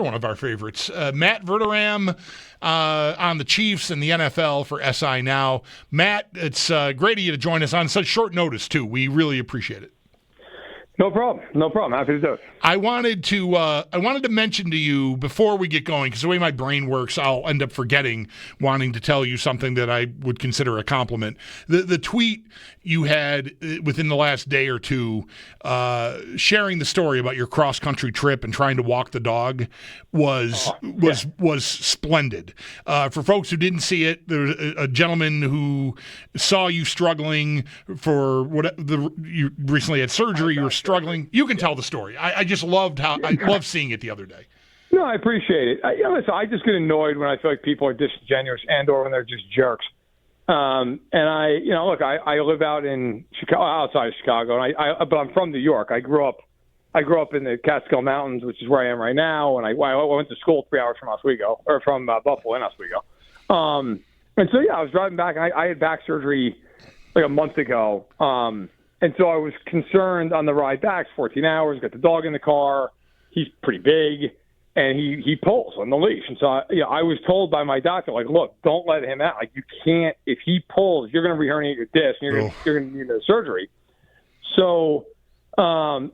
one of our favorites, Matt Verderame, on the Chiefs and the NFL for SI Now. Matt, it's great of you to join us on such short notice, too. We really appreciate it. No problem. Happy to do it. I wanted to mention to you before we get going, because the way my brain works, I'll end up forgetting wanting to tell you something that I would consider a compliment. The tweet you had within the last day or two, sharing the story about your cross country trip and trying to walk the dog was splendid. For folks who didn't see it, there was a gentleman who saw you struggling for you recently had surgery. You were struggling. You can tell the story. I just loved I loved seeing it the other day. No, I appreciate it. Listen, I just get annoyed when I feel like people are disingenuous and/or when they're just jerks. And I live out in Chicago, outside of Chicago, and but I'm from New York. I grew up in the Catskill Mountains, which is where I am right now. And I went to school 3 hours from Oswego, or from Buffalo and Oswego. And so I was driving back, and I had back surgery like a month ago. And so I was concerned on the ride back, 14 hours, got the dog in the car. He's pretty big, and he pulls on the leash. And so I was told by my doctor, like, look, don't let him out. Like, you can't, if he pulls, you're going to re-herniate your disc, and you're going to need a surgery. So, I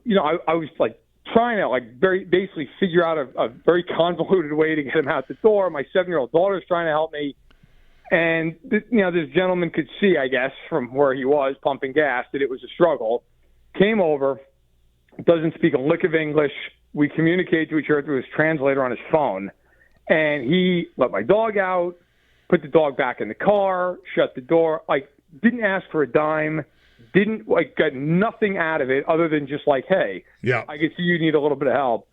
was like trying to basically figure out a very convoluted way to get him out the door. My 7-year-old daughter's trying to help me. And, this gentleman could see, I guess, from where he was pumping gas, that it was a struggle. Came over, doesn't speak a lick of English. We communicate to each other through his translator on his phone. And he let my dog out, put the dog back in the car, shut the door, didn't ask for a dime, got nothing out of it other than just hey, I can see you need a little bit of help.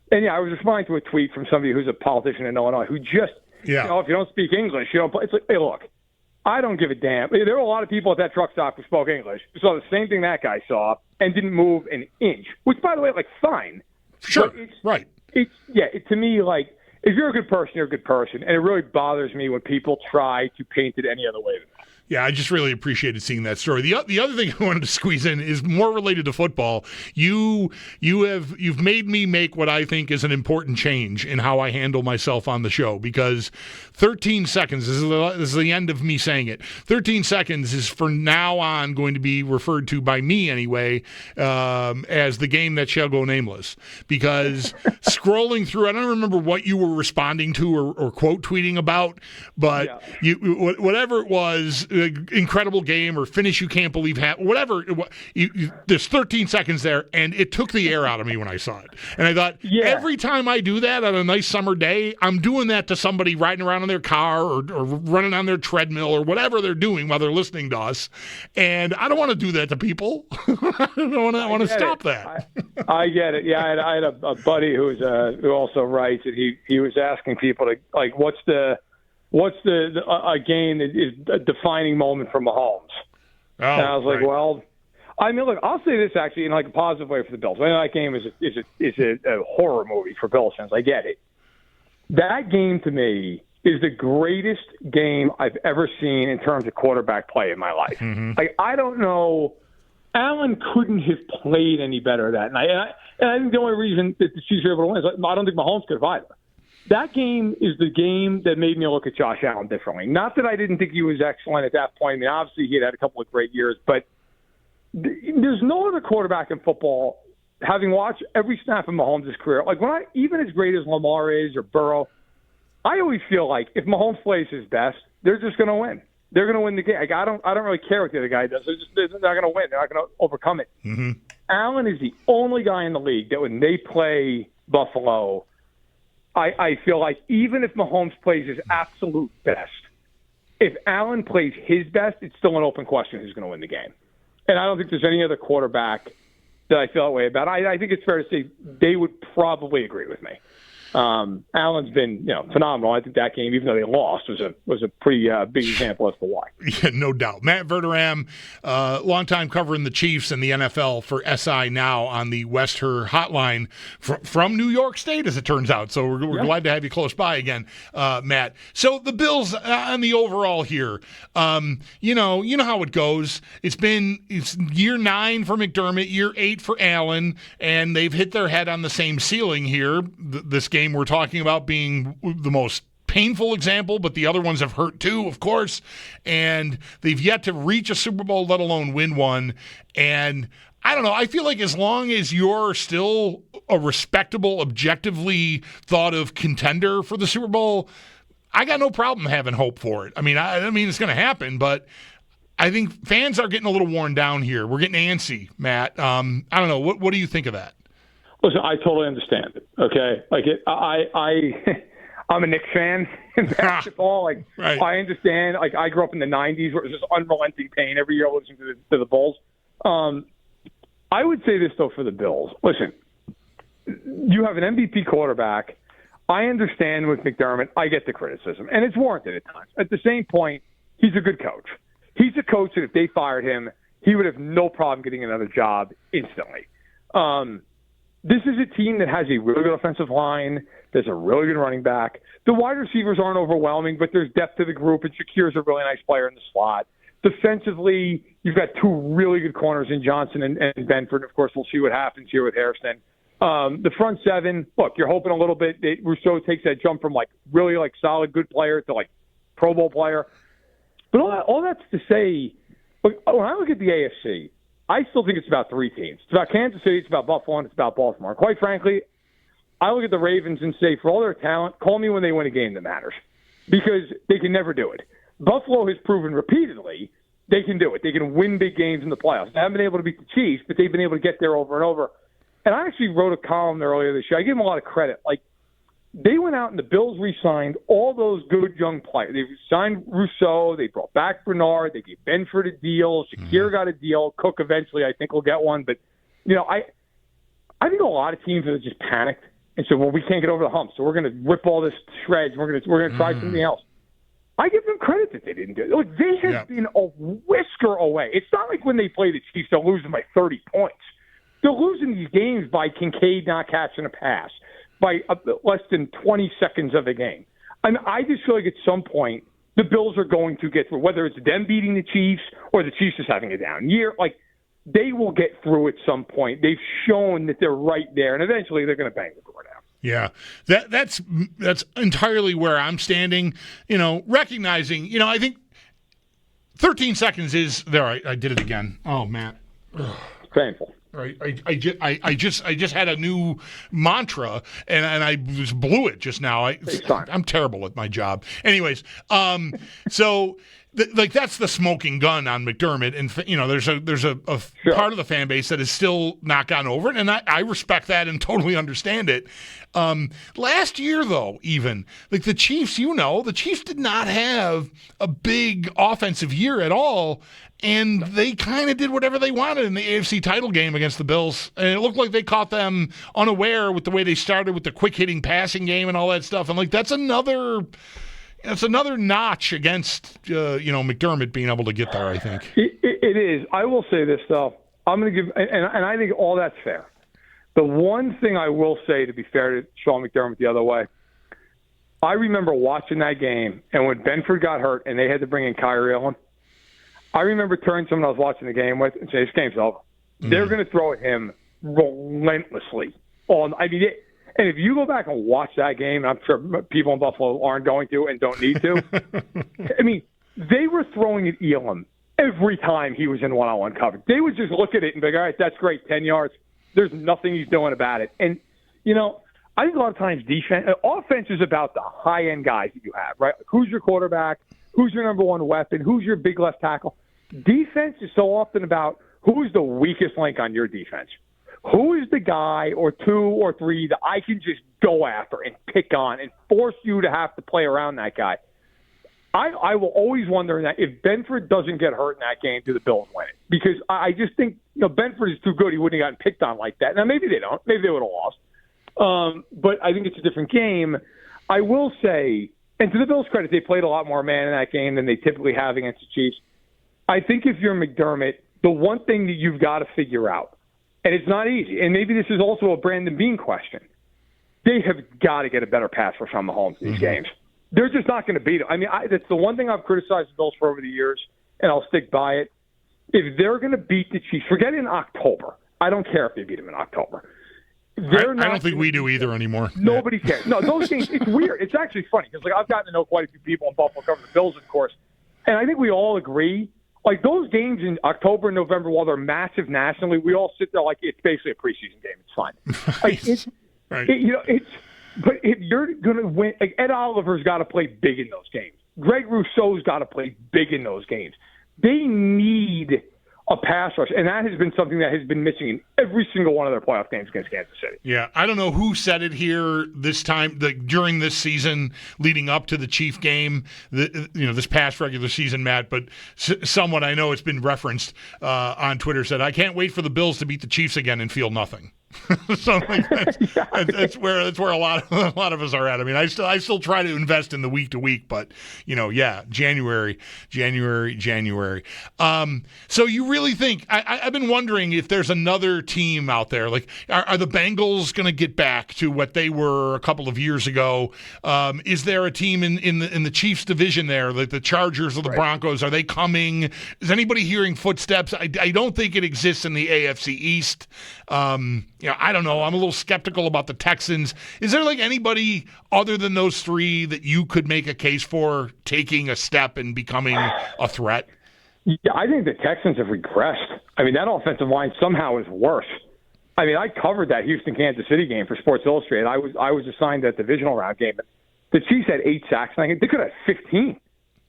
And, I was responding to a tweet from somebody who's a politician in Illinois who just – if you don't speak English, you don't play. It's like, hey, look, I don't give a damn. There were a lot of people at that truck stop who spoke English, who saw the same thing that guy saw and didn't move an inch, which, by the way, fine. Sure, right. To me, if you're a good person, you're a good person. And it really bothers me when people try to paint it any other way than that. Yeah, I just really appreciated seeing that story. The other thing I wanted to squeeze in is more related to football. You've made me make what I think is an important change in how I handle myself on the show, because 13 seconds, this is the end of me saying it, 13 seconds is from now on going to be referred to by me anyway as the game that shall go nameless, because scrolling through, I don't remember what you were responding to or quote tweeting about, but whatever it was, incredible game or finish you can't believe whatever, there's 13 seconds there, and it took the air out of me when I saw it. And I thought, every time I do that on a nice summer day, I'm doing that to somebody riding around in their car or running on their treadmill or whatever they're doing while they're listening to us. And I don't want to do that to people. I want to stop that. I get it. Yeah, I had a buddy who also writes, and he was asking people to what's a game that is a defining moment for Mahomes? And I was like, well, I mean, look, I'll say this actually in a positive way for the Bills. I know that game is a horror movie for Bills fans. I get it. That game to me is the greatest game I've ever seen in terms of quarterback play in my life. Mm-hmm. I don't know. Allen couldn't have played any better that night. And I think the only reason that the Chiefs were able to win is I don't think Mahomes could have either. That game is the game that made me look at Josh Allen differently. Not that I didn't think he was excellent at that point. I mean, obviously he had a couple of great years, but there's no other quarterback in football, having watched every snap of Mahomes' career, even as great as Lamar is or Burrow, I always feel like if Mahomes plays his best, they're just going to win. They're going to win the game. I don't really care what the other guy does. They're not going to win. They're not going to overcome it. Mm-hmm. Allen is the only guy in the league that when they play Buffalo, I feel like even if Mahomes plays his absolute best, if Allen plays his best, it's still an open question who's going to win the game. And I don't think there's any other quarterback that I feel that way about. I think it's fair to say they would probably agree with me. Allen's been phenomenal. I think that game, even though they lost, was a pretty big example as to why. Yeah, no doubt. Matt Verderame, longtime covering the Chiefs and the NFL for SI Now on the West Her hotline from New York State, as it turns out. So we're glad to have you close by again, Matt. So the Bills on the overall here, you know how it goes. It's year 9 for McDermott, year 8 for Allen, and they've hit their head on the same ceiling here this game. game we're talking about being the most painful example, but the other ones have hurt too, of course, and they've yet to reach a Super Bowl, let alone win one. And I don't know, I feel like as long as you're still a respectable, objectively thought of contender for the Super Bowl, I got no problem having hope for it. I mean it's going to happen, but I think fans are getting a little worn down here. We're getting antsy, Matt. I don't know. What do you think of that? Listen, I totally understand it. Okay, I'm a Knicks fan in basketball. Right. I understand. I grew up in the '90s where it was just unrelenting pain every year listening to the Bulls. I would say this though for the Bills. Listen, you have an MVP quarterback. I understand with McDermott. I get the criticism, and it's warranted at times. At the same point, he's a good coach. He's a coach that if they fired him, he would have no problem getting another job instantly. This is a team that has a really good offensive line. There's a really good running back. The wide receivers aren't overwhelming, but there's depth to the group, and Shakir's a really nice player in the slot. Defensively, you've got two really good corners in Johnson and Benford. Of course, we'll see what happens here with Harrison. The front seven, look, you're hoping a little bit that Rousseau takes that jump from really solid good player to Pro Bowl player. But all that's to say, when I look at the AFC, I still think it's about three teams. It's about Kansas City, it's about Buffalo, and it's about Baltimore. And quite frankly, I look at the Ravens and say, for all their talent, call me when they win a game that matters, because they can never do it. Buffalo has proven repeatedly they can do it. They can win big games in the playoffs. They haven't been able to beat the Chiefs, but they've been able to get there over and over. And I actually wrote a column earlier this year. I give them a lot of credit. They went out and the Bills re-signed all those good young players. They signed Rousseau. They brought back Bernard. They gave Benford a deal. Shakir got a deal. Cook eventually, I think, will get one. But, I think a lot of teams have just panicked and said, well, we can't get over the hump, so we're going to rip all this shreds. We're going to try something else. I give them credit that they didn't do it. Look, they have been a whisker away. It's not like when they play the Chiefs, they're losing by 30 points. They're losing these games by Kincaid not catching a pass, by less than 20 seconds of the game. I just feel like at some point the Bills are going to get through, whether it's them beating the Chiefs or the Chiefs just having a down year. They will get through at some point. They've shown that they're right there, and eventually they're going to bang the door down. Yeah, that's entirely where I'm standing. Recognizing, I think 13 seconds is there. I did it again. Oh, Matt, it's painful. Right, I just had a new mantra and I just blew it just now. I'm terrible at my job. Anyways, so that's the smoking gun on McDermott, and there's a sure. part of the fan base that is still not gotten over it, and I respect that and totally understand it. Last year though, even the Chiefs, the Chiefs did not have a big offensive year at all. And they kind of did whatever they wanted in the AFC title game against the Bills. And it looked like they caught them unaware with the way they started with the quick-hitting passing game and all that stuff. And, that's another notch against, McDermott being able to get there, I think. It is. I will say this, though. I'm going to give – and I think all that's fair. The one thing I will say, to be fair to Sean McDermott the other way, I remember watching that game, and when Benford got hurt and they had to bring in Kyrie Irving, I remember turning to someone I was watching the game with and saying, this game's over. They're going to throw at him relentlessly. And if you go back and watch that game, and I'm sure people in Buffalo aren't going to and don't need to, they were throwing at Elam every time he was in one-on-one coverage. They would just look at it and be like, all right, that's great, 10 yards. There's nothing he's doing about it. And, I think a lot of times offense is about the high-end guys that you have, right? Who's your quarterback? Who's your number one weapon? Who's your big left tackle? Defense is so often about who is the weakest link on your defense. Who is the guy or two or three that I can just go after and pick on and force you to have to play around that guy? I will always wonder that if Benford doesn't get hurt in that game, do the Bills win it? Because I just think Benford is too good. He wouldn't have gotten picked on like that. Now, maybe they don't. Maybe they would have lost. But I think it's a different game. I will say, and to the Bills' credit, they played a lot more man in that game than they typically have against the Chiefs. I think if you're McDermott, the one thing that you've got to figure out, and it's not easy, and maybe this is also a Brandon Beane question, they have got to get a better pass rush on Mahomes in these games. They're just not going to beat him. That's the one thing I've criticized the Bills for over the years, and I'll stick by it. If they're going to beat the Chiefs, forget in October. I don't care if they beat them in October. They're I don't think we do either anymore. Nobody cares. No, those games, it's weird. It's actually funny because I've gotten to know quite a few people in Buffalo covering the Bills, of course, and I think we all agree. Those games in October and November, while they're massive nationally, we all sit there like it's basically a preseason game. It's fine. But if you're going to win, Ed Oliver's got to play big in those games. Greg Rousseau's got to play big in those games. They need a pass rush, and that has been something that has been missing in every single one of their playoff games against Kansas City. Yeah, I don't know who said it here this time, during this season leading up to the Chief game, this past regular season, Matt, but someone I know it's been referenced on Twitter said, I can't wait for the Bills to beat the Chiefs again and feel nothing. So that's where a lot of us are at. I mean, I still try to invest in the week to week, but January. So you really think I've been wondering if there's another team out there? Like, are the Bengals going to get back to what they were a couple of years ago? Is there a team in the Chiefs division there, like the Chargers or the Broncos? Are they coming? Is anybody hearing footsteps? I don't think it exists in the AFC East. I don't know. I'm a little skeptical about the Texans. Is there anybody other than those three that you could make a case for taking a step and becoming a threat? Yeah, I think the Texans have regressed. I mean, that offensive line somehow is worse. I mean, I covered that Houston-Kansas City game for Sports Illustrated. I was assigned that divisional round game. The Chiefs had 8 sacks, and they could have 15.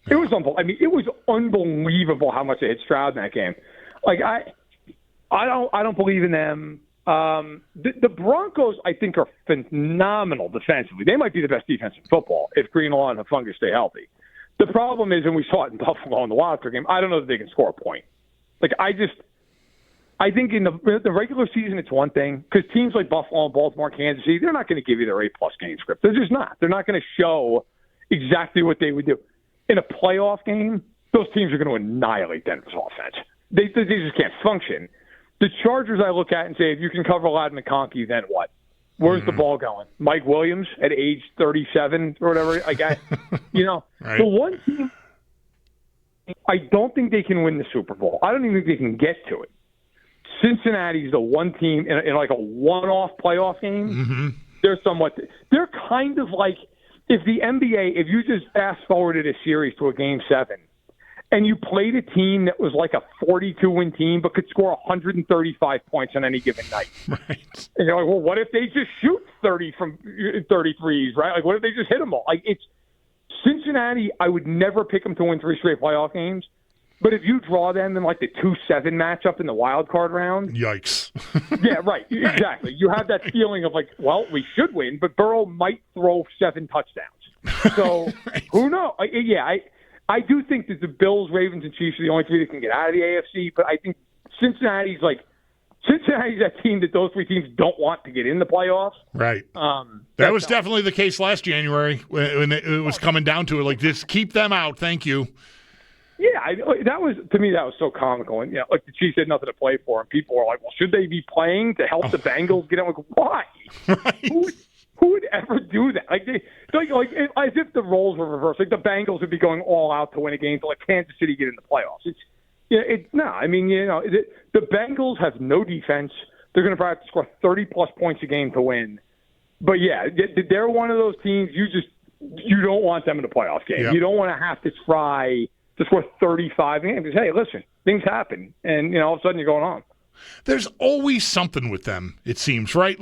It was it was unbelievable how much they hit Stroud in that game. I don't believe in them. The Broncos, I think, are phenomenal defensively. They might be the best defense in football if Greenlaw and Hufanga stay healthy. The problem is, and we saw it in Buffalo in the Wildcard game, I don't know that they can score a point. I think in the regular season it's one thing, because teams like Buffalo and Baltimore, Kansas City, they're not going to give you their A-plus game script. They're just not. They're not going to show exactly what they would do. In a playoff game, those teams are going to annihilate Denver's offense. They just can't function. The Chargers I look at and say, if you can cover Ladd McConkey, then what? Where's the ball going? Mike Williams at age 37 or whatever. Right. The one team, I don't think they can win the Super Bowl. I don't even think they can get to it. Cincinnati's the one team in a one-off playoff game. Mm-hmm. They're kind of like if the NBA, if you just fast-forwarded a series to a Game 7, and you played a team that was like a 42-win team but could score 135 points on any given night. Right. And you're like, well, what if they just shoot 30 from 33s, right? What if they just hit them all? It's Cincinnati, I would never pick them to win 3 straight playoff games. But if you draw them in the 2-7 matchup in the wild card round. Yikes. Yeah, right. Exactly. You have that feeling of we should win, but Burrow might throw 7 touchdowns. So right. Who knows? I do think that the Bills, Ravens, and Chiefs are the only 3 that can get out of the AFC, but I think Cincinnati's that team that those 3 teams don't want to get in the playoffs. Right. That was definitely the case last January when it was coming down to it. Just keep them out. Thank you. Yeah, to me that was so comical. And the Chiefs had nothing to play for, and people were like, "Well, should they be playing to help the Bengals get in?" Why? Right. Who would ever do that? As if the roles were reversed. The Bengals would be going all out to win a game to let Kansas City get in the playoffs. The Bengals have no defense. They're going to probably have to score 30-plus points a game to win. But they're one of those teams you don't want them in a playoff game. Yep. You don't want to have to try to score 35 games. Because, hey, listen, things happen, and all of a sudden you're going on. There's always something with them, it seems, right?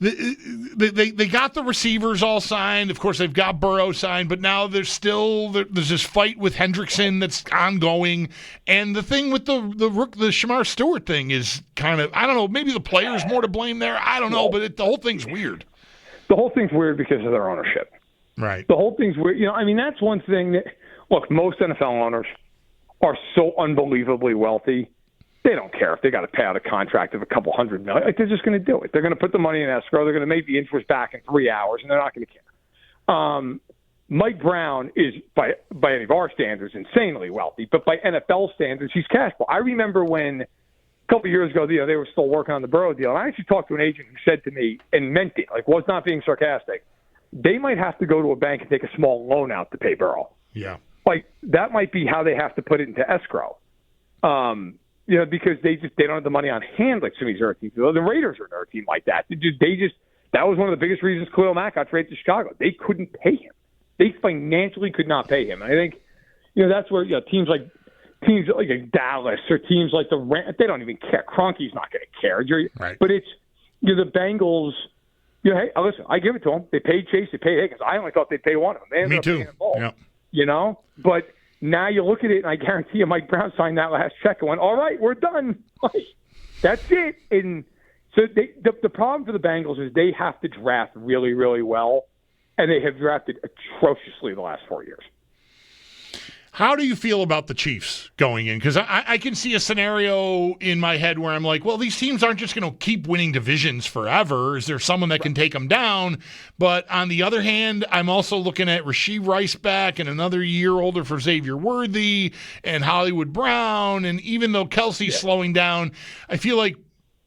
They got the receivers all signed. Of course, they've got Burrow signed, but now there's this fight with Hendrickson that's ongoing. And the thing with the Shamar Stewart thing is kind of, I don't know, maybe the player's more to blame there. I don't know, but the whole thing's weird. The whole thing's weird because of their ownership. Right. The whole thing's weird. That's one thing that, look, most NFL owners are so unbelievably wealthy. They don't care if they got to pay out a contract of a couple $100 million. They're just going to do it. They're going to put the money in escrow. They're going to make the interest back in 3 hours, and they're not going to care. Mike Brown is, by any of our standards, insanely wealthy, but by NFL standards, he's cash flow. I remember when a couple of years ago, they were still working on the Burrow deal, and I actually talked to an agent who said to me, and meant it, was not being sarcastic, they might have to go to a bank and take a small loan out to pay Burrow. Yeah. That might be how they have to put it into escrow. because they don't have the money on hand like some of these other teams. The Raiders are another team like that. That was one of the biggest reasons Khalil Mack got traded to Chicago. They couldn't pay him. They financially could not pay him. And I think, that's where teams like Dallas or teams like the Rams, they don't even care. Kroenke's not going to care. Right. But it's the Bengals. Hey, listen, I give it to them. They paid Chase. They paid Higgins. I only thought they'd pay one of them. They ended Me up too. paying them both. Yeah. But now you look at it, and I guarantee you, Mike Brown signed that last check and went, "All right, we're done." That's it. And so the problem for the Bengals is they have to draft really, really well, and they have drafted atrociously the last 4 years. How do you feel about the Chiefs going in? Because I can see a scenario in my head where I'm like, well, these teams aren't just going to keep winning divisions forever. Is there someone that can take them down? But on the other hand, I'm also looking at Rashee Rice back and another year older for Xavier Worthy and Hollywood Brown. And even though Kelsey's slowing down, I feel like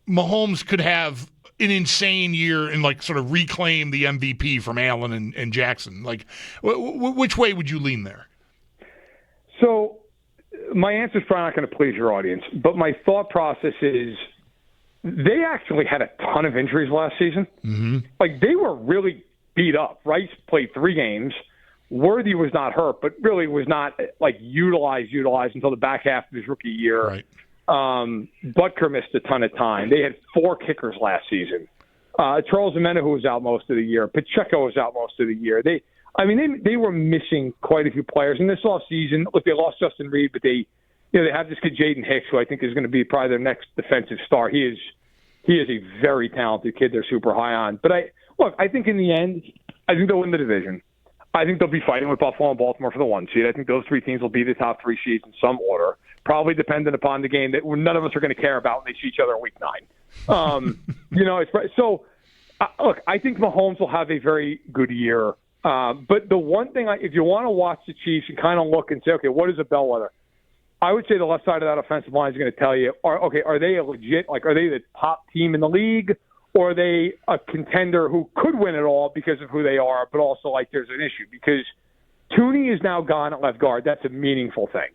Mahomes could have an insane year and sort of reclaim the MVP from Allen and Jackson. Which way would you lean there? So my answer is probably not going to please your audience, but my thought process is they actually had a ton of injuries last season. Mm-hmm. They were really beat up. Rice played 3 games. Worthy was not hurt, but really was not utilized until the back half of his rookie year. Right. Butker missed a ton of time. They had 4 kickers last season. Charles Omenihu was out most of the year. Pacheco was out most of the year. They were missing quite a few players in this offseason. Look, they lost Justin Reed, but they have this kid Jaden Hicks, who I think is going to be probably their next defensive star. He is a very talented kid. They're super high on. But I think in the end, I think they'll win the division. I think they'll be fighting with Buffalo and Baltimore for the 1 seed. I think those 3 teams will be the top 3 seeds in some order, probably dependent upon the game that none of us are going to care about when they see each other in week 9. So look, I think Mahomes will have a very good year. But the one thing, if you want to watch the Chiefs and kind of look and say, okay, what is a bellwether? I would say the left side of that offensive line is going to tell you, are they a legit, are they the top team in the league, or are they a contender who could win it all because of who they are, but also there's an issue because Tooney is now gone at left guard. That's a meaningful thing.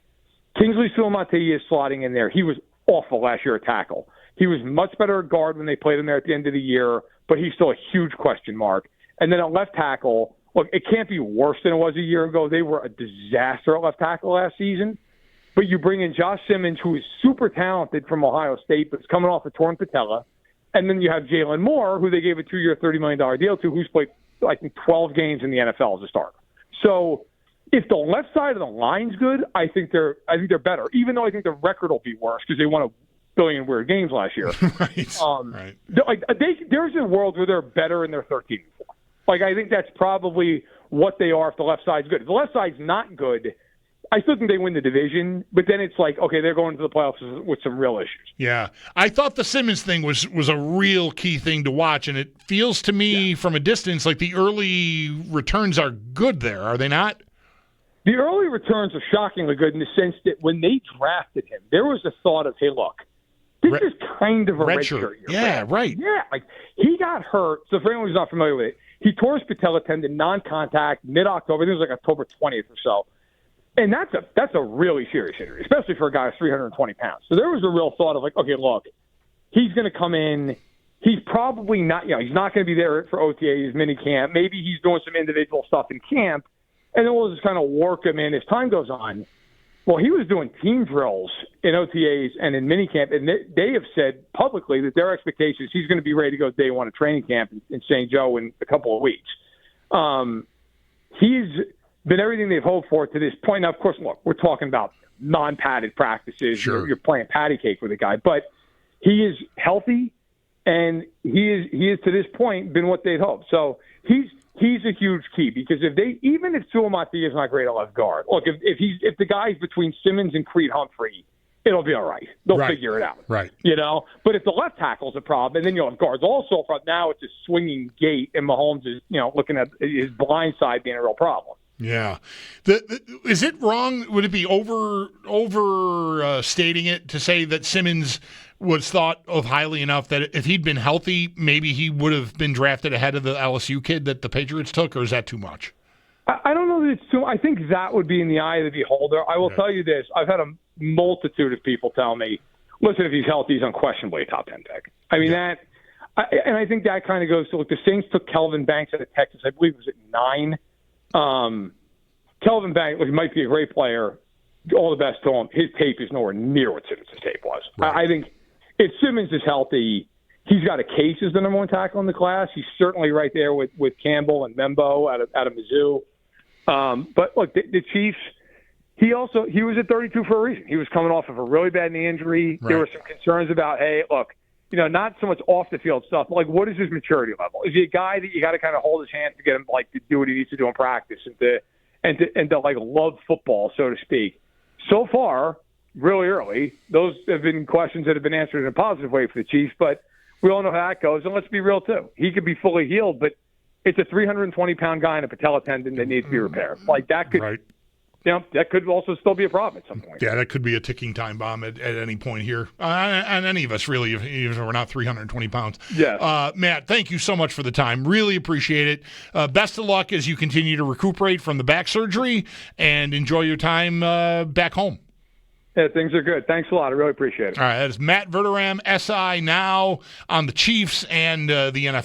Kingsley Suamataia is slotting in there. He was awful last year at tackle. He was much better at guard when they played him there at the end of the year, but he's still a huge question mark. And then at left tackle, look, it can't be worse than it was a year ago. They were a disaster at left tackle last season. But you bring in Josh Simmons, who is super talented from Ohio State, but is coming off a torn patella. And then you have Jalen Moore, who they gave a 2-year, $30 million deal to, who's played, 12 games in the NFL as a starter. So if the left side of the line's good, I think they're better, even though I think the record will be worse because they won a billion weird games last year. Right. Right. There's a world where they're better and they're 13-4. I think that's probably what they are if the left side's good. If the left side's not good, I still think they win the division, but then it's okay, they're going to the playoffs with some real issues. Yeah. I thought the Simmons thing was a real key thing to watch, and it feels to me from a distance like the early returns are good there, are they not? The early returns are shockingly good in the sense that when they drafted him, there was a thought of, hey, look, this is kind of a red shirt year. Yeah, right. Yeah, he got hurt. So for anyone who's not familiar with it, he tore his patella tendon, non-contact, mid-October. I think it was October 20th or so. And that's a really serious injury, especially for a guy who's 320 pounds. So there was a real thought of okay, look, he's going to come in. He's probably not, he's not going to be there for OTAs, mini camp. Maybe he's doing some individual stuff in camp, and then we'll just kind of work him in as time goes on. Well, he was doing team drills in OTAs and in minicamp, and they have said publicly that their expectation is he's going to be ready to go day 1 of training camp in St. Joe in a couple of weeks. He's been everything they've hoped for to this point. Now, of course, look, we're talking about non-padded practices. Sure. You're playing patty cake with a guy, but he is healthy, and he is to this point been what they'd hoped. So he's a huge key because even if Suamataia is not great at left guard, look, if the guy's between Simmons and Creed Humphrey, it'll be all right. They'll figure it out. Right. But if the left tackle's a problem, and then you'll have guards also from now it's a swinging gate, and Mahomes is looking at his blind side being a real problem. Yeah. Is it wrong? Would it be overstating it to say that Simmons was thought of highly enough that if he'd been healthy, maybe he would have been drafted ahead of the LSU kid that the Patriots took, or is that too much? I don't know that it's too. I think that would be in the eye of the beholder. I will tell you this: I've had a multitude of people tell me, listen, if he's healthy, he's unquestionably a top 10 pick. I mean, I think that kind of goes to, look, the Saints took Kelvin Banks out of Texas. I believe it was at 9. Kelvin Banks, he might be a great player. All the best to him. His tape is nowhere near what Simmons' tape was. Right. I think if Simmons is healthy, he's got a case as the number one tackle in the class. He's certainly right there with Campbell and Membo out of Mizzou. But look, the Chiefs, he was at 32 for a reason. He was coming off of a really bad knee injury. Right. There were some concerns about, hey, look, not so much off the field stuff, but like, what is his maturity level? Is he a guy that you got to kind of hold his hand to get him to do what he needs to do in practice and to like love football, so to speak? So far, really early, those have been questions that have been answered in a positive way for the Chiefs, but we all know how that goes. And let's be real, too. He could be fully healed, but it's a 320-pound guy in a patella tendon that needs to be repaired. Like, that could that could also still be a problem at some point. Yeah, that could be a ticking time bomb at any point here. And any of us, really, even if we're not 320 pounds. Yeah. Matt, thank you so much for the time. Really appreciate it. Best of luck as you continue to recuperate from the back surgery, and enjoy your time back home. Yeah, things are good. Thanks a lot. I really appreciate it. All right, that is Matt Verderame, SI now on the Chiefs and the NFL.